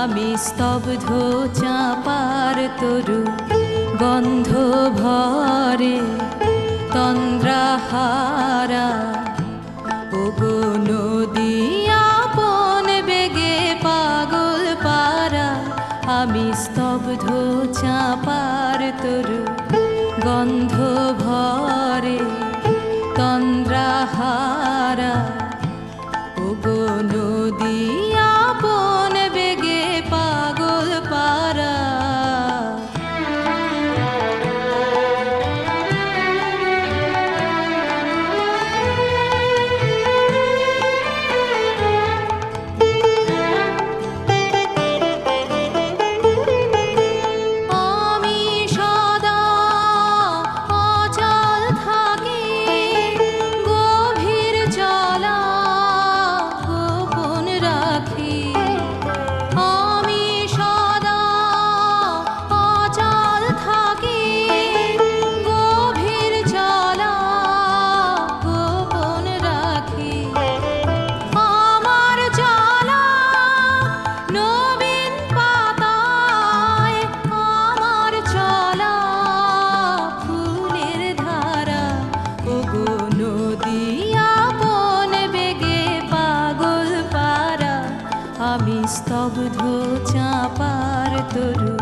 আমি স্তব্ধ চাঁপার তরু গন্ধ ভরে তন্দ্রাহারা ওগো নদী আপন বেগে পাগল পারা আমি স্তব্ধ চাঁপার তরু গন্ধ ভরে তন্দ্রাহারা ওগো নদী আপন বেগে পাগল পারা আমি স্তব্ধ চাঁপার তরু